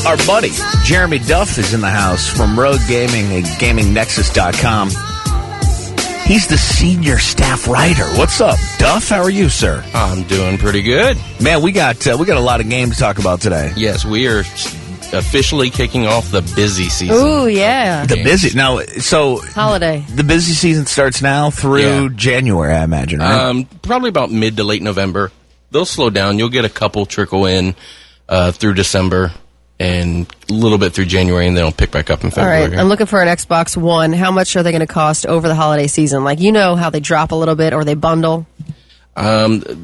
Our buddy, Jeremy Duff, is in the house from Rogue Gaming and GamingNexus.com. He's the senior staff writer. What's up, Duff? How are you, sir? I'm doing pretty good. Man, we got a lot of games to talk about today. Yes, we are officially kicking off the busy season. Ooh, yeah. The busy now. So holiday. The busy season starts now through January, I imagine, right? Probably about mid to late November. They'll slow down. You'll get a couple trickle in through December and a little bit through January, and then it'll pick back up in February. All right, I'm looking for an Xbox One. How much are they going to cost over the holiday season? Like, you know how they drop a little bit or they bundle? It's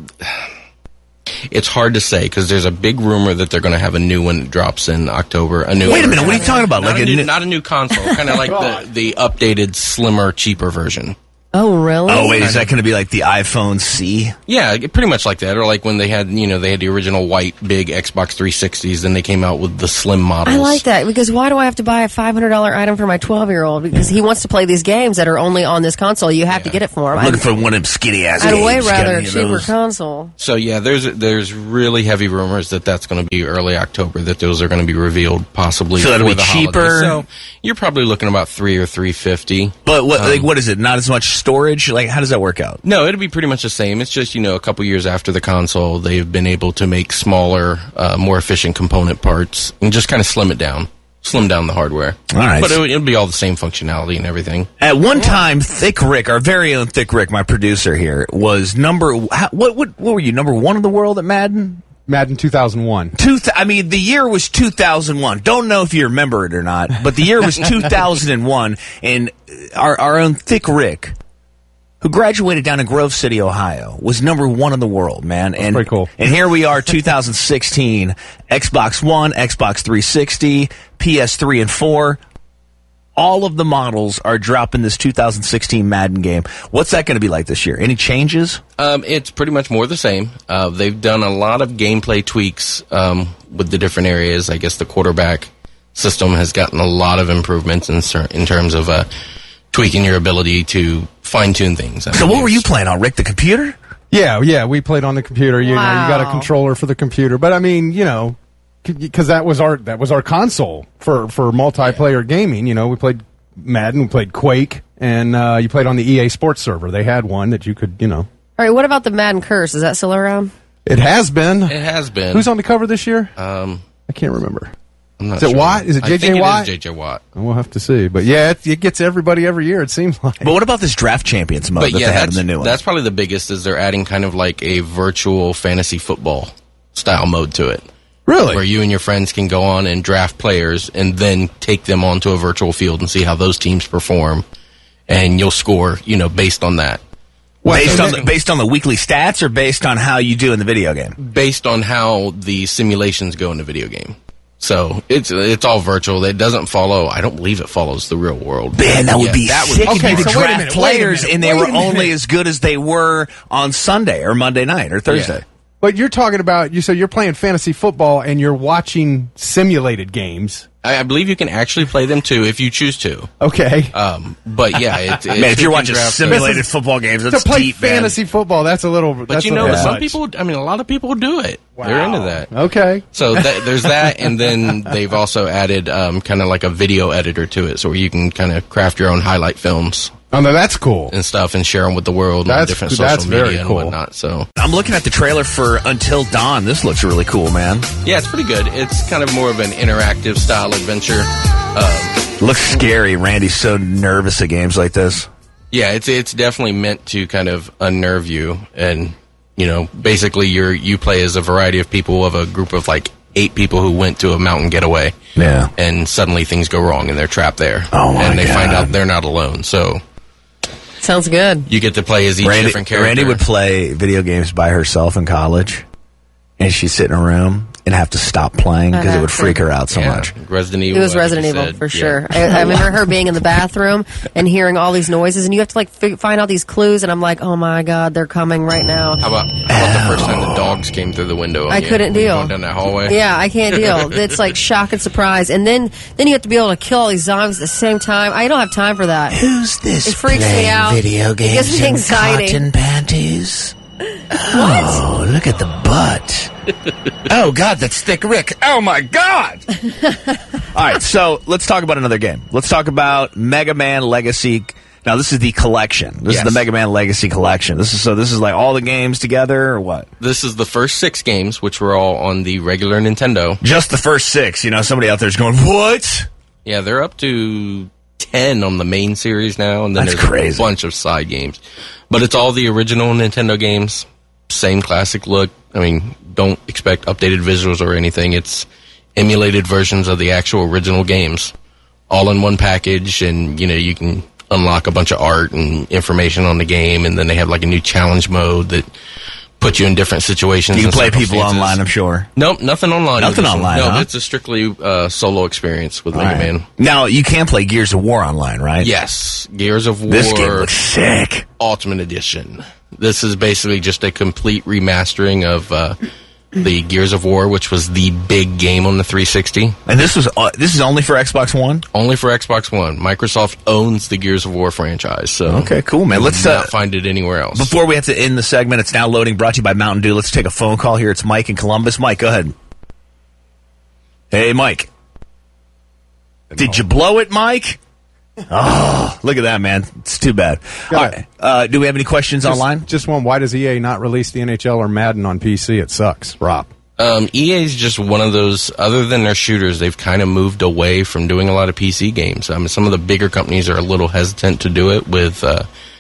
hard to say because there's a big rumor that they're going to have a new one that drops in October. Wait a minute, what are you talking about? Not a new console, kind of like the updated, slimmer, cheaper version. Oh, really? Oh, wait, is that going to be like the iPhone C? Yeah, pretty much like that. Or like when they had the original white big Xbox 360s, then they came out with the slim models. I like that, because why do I have to buy a $500 item for my 12-year-old? Because he wants to play these games that are only on this console. You have to get it for him. I'm looking for one of them skinny-ass games. I'd way rather a cheaper console. So, yeah, there's really heavy rumors that that's going to be early October, that those are going to be revealed possibly so that'll for be the cheaper. Holidays. So you're probably looking about $300 or $350. But what is it? Not as much storage? Like, how does that work out? No, it'll be pretty much the same. It's just, a couple years after the console, they've been able to make smaller, more efficient component parts and just kind of slim down the hardware. All right. But it'll be all the same functionality and everything. At one time, Thick Rick, our very own Thick Rick, my producer here, was what were you, number one in the world at Madden? Madden 2001. The year was 2001. Don't know if you remember it or not, but the year was 2001, and our own Thick Rick, who graduated down in Grove City, Ohio, was number one in the world, man. That's pretty cool. And here we are, 2016, Xbox One, Xbox 360, PS3 and 4. All of the models are dropping this 2016 Madden game. What's that going to be like this year? Any changes? It's pretty much more the same. They've done a lot of gameplay tweaks with the different areas. I guess the quarterback system has gotten a lot of improvements in terms of tweaking your ability to fine-tune things. So what were you playing on, Rick? The computer? Yeah, we played on the computer. You got a controller for the computer. But, because that was our console for multiplayer gaming. We played Madden, we played Quake, and you played on the EA Sports server. They had one that you could, All right, what about the Madden Curse? Is that still around? It has been. It has been. Who's on the cover this year? I can't remember. I'm not Is it sure. Watt? Is it JJ Watt? I think it is JJ Watt. We'll have to see. But yeah, it gets everybody every year, it seems like. But what about this Draft Champions mode that they have in the new one? That's probably the biggest, is they're adding kind of like a virtual fantasy football style mode to it. Really? Where you and your friends can go on and draft players and then take them onto a virtual field and see how those teams perform. And you'll score, based on that. Based on the weekly stats, or based on how you do in the video game? Based on how the simulations go in the video game. So it's all virtual. It doesn't follow. I don't believe it follows the real world. Man, that would be sick if you could so draft players and they were only as good as they were on Sunday or Monday night or Thursday. Yeah. But you're talking about, so you're playing fantasy football and you're watching simulated games. I believe you can actually play them too if you choose to. Okay. But yeah, man, if you're watching simulated football games, that's to play deep, fantasy football. That's a little. But some people. A lot of people do it. Wow. They're into that. Okay. So there's that, and then they've also added kind of like a video editor to it, so where you can kind of craft your own highlight films. Oh, no, that's cool. And stuff, and share them with the world on different social media and whatnot. So I'm looking at the trailer for Until Dawn. This looks really cool, man. Yeah, it's pretty good. It's kind of more of an interactive style adventure. Looks scary. Randy's so nervous at games like this. Yeah, it's definitely meant to kind of unnerve you, and basically you play as a variety of people, of a group of like 8 people who went to a mountain getaway. Yeah, and suddenly things go wrong and they're trapped there. Oh my And they God. find out they're not alone. So sounds good. you get to play as each different character. Randy would play video games by herself in college, and she'd sit in a room and have to stop playing because it would freak her out so much. Resident Evil. It was Resident Evil, for sure. I remember her being in the bathroom and hearing all these noises, and you have to find all these clues, and I'm like, oh my God, they're coming right now. How about the first time the dogs came through the window? I couldn't deal. Going down that hallway? Yeah, I can't deal. It's like shock and surprise. And then you have to be able to kill all these zombies at the same time. I don't have time for that. Who's this? It freaks me out. Video games It gives me in anxiety. cotton panties. Oh, look at the butt. Oh, God, that's Thick Rick. Oh, my God. All right, so let's talk about another game. Let's talk about Mega Man Legacy. Now, this is the collection. This is the Mega Man Legacy collection. This is like all the games together, or what? This is the first 6 games, which were all on the regular Nintendo. Just the first 6. You know, somebody out there's going, what? Yeah, they're up to 10 on the main series now, and then That's there's crazy. a bunch of side games. But it's all the original Nintendo games, same classic look. I mean, don't expect updated visuals or anything. It's emulated versions of the actual original games, all in one package, and, you know, you can unlock a bunch of art and information on the game, and then they have like a new challenge mode that puts you in different situations. You can play people online, I'm sure. Nope, nothing online. Nothing online, No, huh? it's a strictly solo experience with Mega Man. Now, you can play Gears of War online, right? Yes, Gears of War. This game looks sick. Ultimate Edition. This is basically just a complete remastering of the Gears of War, which was the big game on the 360. And this is only for Xbox One? Only for Xbox One. Microsoft owns the Gears of War franchise. So okay, cool, man. Let's not find it anywhere else. Before we have to end the segment, it's now loading, brought to you by Mountain Dew. Let's take a phone call here. It's Mike in Columbus. Mike, go ahead. Hey, Mike. Did you blow it, Mike? Oh, look at that, man. It's too bad. All right. Do we have any questions online? Just one. Why does EA not release the NHL or Madden on PC? It sucks. Rob. EA is just one of those, other than their shooters, they've kind of moved away from doing a lot of PC games. I mean, some of the bigger companies are a little hesitant to do it with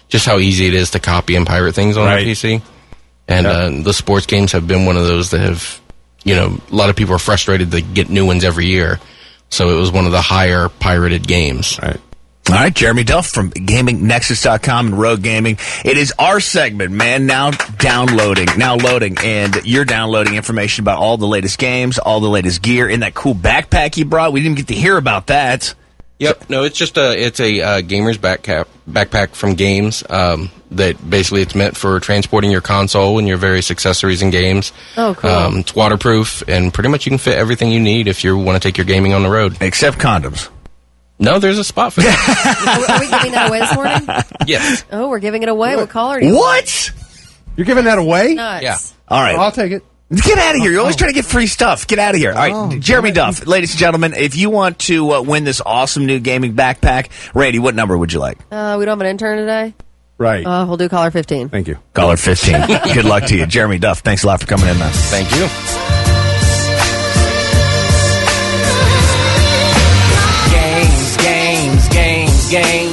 just how easy it is to copy and pirate things on their PC. And the sports games have been one of those that have, you know, a lot of people are frustrated to get new ones every year. So it was one of the higher pirated games. Right. All right, Jeremy Duff from GamingNexus.com and Rogue Gaming. It is our segment, man, now loading, and you're downloading information about all the latest games, all the latest gear, in that cool backpack you brought. We didn't get to hear about that. Yep, no, it's a gamer's backpack from GAEMS that basically it's meant for transporting your console and your various accessories and games. Oh, cool. It's waterproof, and pretty much you can fit everything you need if you want to take your gaming on the road. Except condoms. No, there's a spot for that. Are we giving that away this morning? Yes. Oh, we're giving it away. What caller are you? What? You're giving that away? Nuts. Yeah. All right. I'll take it. Get out of here. You're always trying to get free stuff. Get out of here. All right, Jeremy Duff, ladies and gentlemen, if you want to win this awesome new gaming backpack, Randy, what number would you like? We don't have an intern today? Right. We'll do caller 15. Thank you. Caller 15. Good luck to you. Jeremy Duff, thanks a lot for coming in, man. Thank you. Games.